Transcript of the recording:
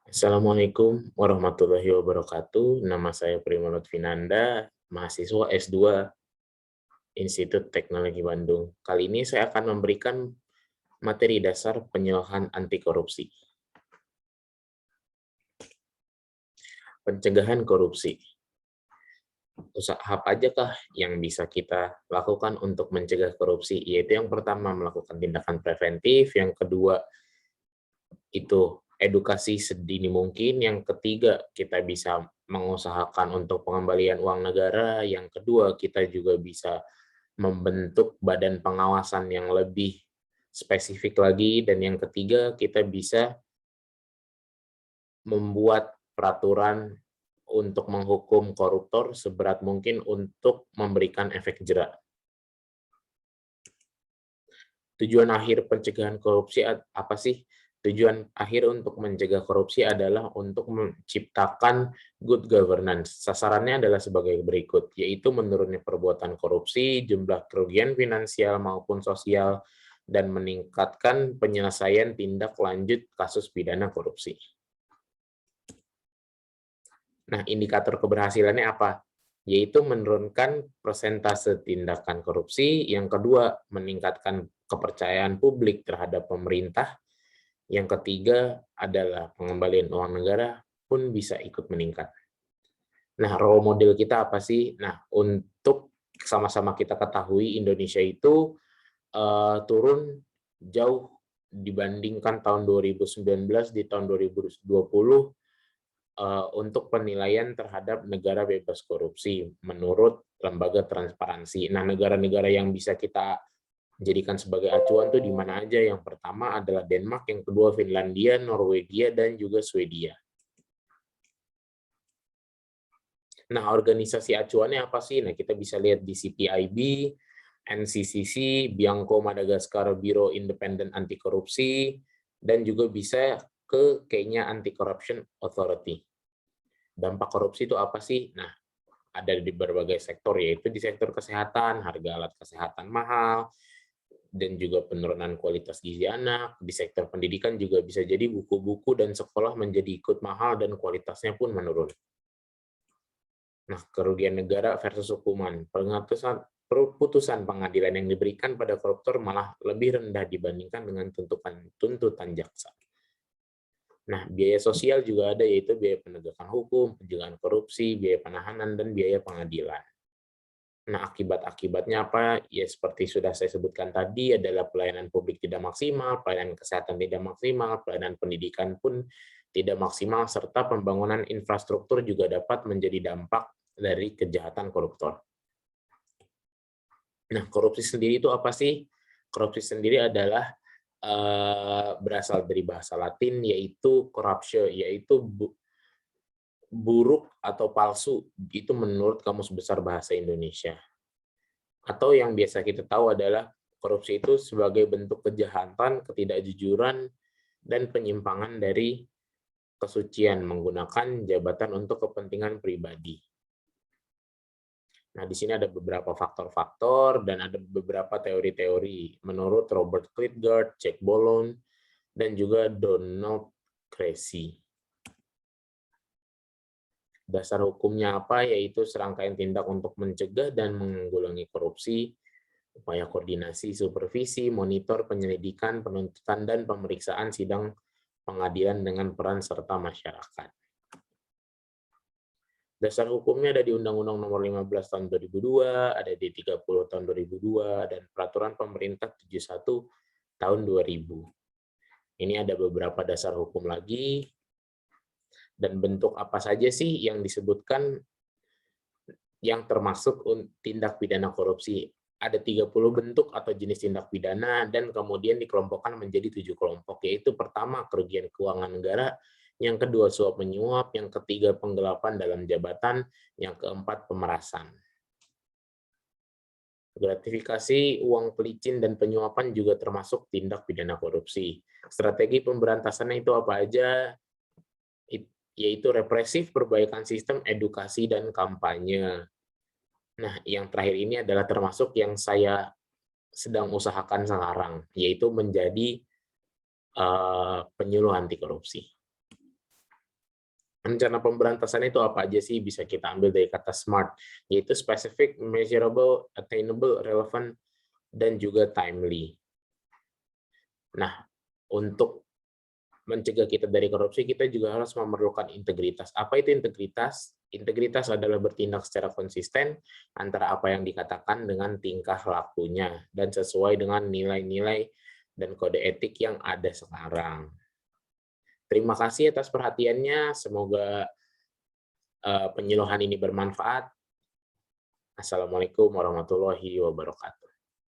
Assalamualaikum warahmatullahi wabarakatuh. Nama saya Primo Lutfinanda, mahasiswa S2 Institut Teknologi Bandung. Kali ini saya akan memberikan materi dasar penyuluhan anti korupsi. Pencegahan korupsi. Usaha apa aja kah yang bisa kita lakukan untuk mencegah korupsi? Yaitu yang pertama melakukan tindakan preventif, yang kedua itu edukasi sedini mungkin, yang ketiga kita bisa mengusahakan untuk pengembalian uang negara, yang kedua kita juga bisa membentuk badan pengawasan yang lebih spesifik lagi, dan yang ketiga kita bisa membuat peraturan untuk menghukum koruptor seberat mungkin untuk memberikan efek jera. Tujuan akhir pencegahan korupsi apa sih? Tujuan akhir untuk mencegah korupsi adalah untuk menciptakan good governance. Sasarannya adalah sebagai berikut, yaitu menurunnya perbuatan korupsi, jumlah kerugian finansial maupun sosial, dan meningkatkan penyelesaian tindak lanjut kasus pidana korupsi. Nah, indikator keberhasilannya apa? Yaitu menurunkan persentase tindakan korupsi, yang kedua meningkatkan kepercayaan publik terhadap pemerintah, yang ketiga adalah pengembalian uang negara pun bisa ikut meningkat. Nah, role model kita apa sih? Nah, untuk sama-sama kita ketahui Indonesia itu turun jauh dibandingkan tahun 2019. Di tahun 2020 untuk penilaian terhadap negara bebas korupsi menurut lembaga transparansi. Nah, negara-negara yang bisa kita jadikan sebagai acuan tuh di mana aja? Yang pertama adalah Denmark, yang kedua Finlandia, Norwegia, dan juga Swedia. Nah, organisasi acuannya apa sih? Nah, kita bisa lihat di CPIB, NCCC, Bianco Madagascar Bureau Independent Anti Korupsi, dan juga bisa ke Kenya Anti-Corruption Authority. Dampak korupsi itu apa sih? Nah, ada di berbagai sektor, yaitu di sektor kesehatan, harga alat kesehatan mahal, dan juga penurunan kualitas gizi anak. Di sektor pendidikan juga bisa jadi buku-buku dan sekolah menjadi ikut mahal dan kualitasnya pun menurun. Nah, kerugian negara versus hukuman. Putusan pengadilan yang diberikan pada koruptor malah lebih rendah dibandingkan dengan tuntutan jaksa. Nah, biaya sosial juga ada, yaitu biaya penegakan hukum, pencegahan korupsi, biaya penahanan, dan biaya pengadilan. Nah, akibat-akibatnya apa? Ya, seperti sudah saya sebutkan tadi, adalah pelayanan publik tidak maksimal, pelayanan kesehatan tidak maksimal, pelayanan pendidikan pun tidak maksimal, serta pembangunan infrastruktur juga dapat menjadi dampak dari kejahatan koruptor. Nah, korupsi sendiri itu apa sih? Korupsi sendiri adalah berasal dari bahasa Latin, yaitu corruptio, yaitu buruk atau palsu, itu menurut Kamus Besar Bahasa Indonesia. Atau yang biasa kita tahu adalah korupsi itu sebagai bentuk kejahatan, ketidakjujuran, dan penyimpangan dari kesucian menggunakan jabatan untuk kepentingan pribadi. Nah, di sini ada beberapa faktor-faktor dan ada beberapa teori-teori menurut Robert Klitgard, Jack Bolon, dan juga Donald Creasy. Dasar hukumnya apa? Yaitu serangkaian tindak untuk mencegah dan menanggulangi korupsi, upaya koordinasi, supervisi, monitor, penyelidikan, penuntutan, dan pemeriksaan sidang pengadilan dengan peran serta masyarakat. Dasar hukumnya ada di Undang-Undang Nomor 15 Tahun 2002, ada di 30 Tahun 2002, dan Peraturan Pemerintah 71 Tahun 2000. Ini ada beberapa dasar hukum lagi, dan bentuk apa saja sih yang disebutkan yang termasuk tindak pidana korupsi. Ada 30 bentuk atau jenis tindak pidana, dan kemudian dikelompokkan menjadi 7 kelompok, yaitu pertama, kerugian keuangan negara, yang kedua, suap menyuap, yang ketiga, penggelapan dalam jabatan, yang keempat, pemerasan. Gratifikasi, uang pelicin, dan penyuapan juga termasuk tindak pidana korupsi. Strategi pemberantasannya itu apa aja? Yaitu represif, perbaikan sistem, edukasi, dan kampanye. Nah, yang terakhir ini adalah termasuk yang saya sedang usahakan sekarang, yaitu menjadi penyuluh anti korupsi. Rencana pemberantasan itu apa aja sih? Bisa kita ambil dari kata SMART, yaitu specific, measurable, attainable, relevant, dan juga timely. Nah, untuk mencegah kita dari korupsi, kita juga harus memerlukan integritas. Apa itu integritas? Integritas adalah bertindak secara konsisten antara apa yang dikatakan dengan tingkah lakunya, dan sesuai dengan nilai-nilai dan kode etik yang ada sekarang. Terima kasih atas perhatiannya. Semoga penyuluhan ini bermanfaat. Assalamualaikum warahmatullahi wabarakatuh.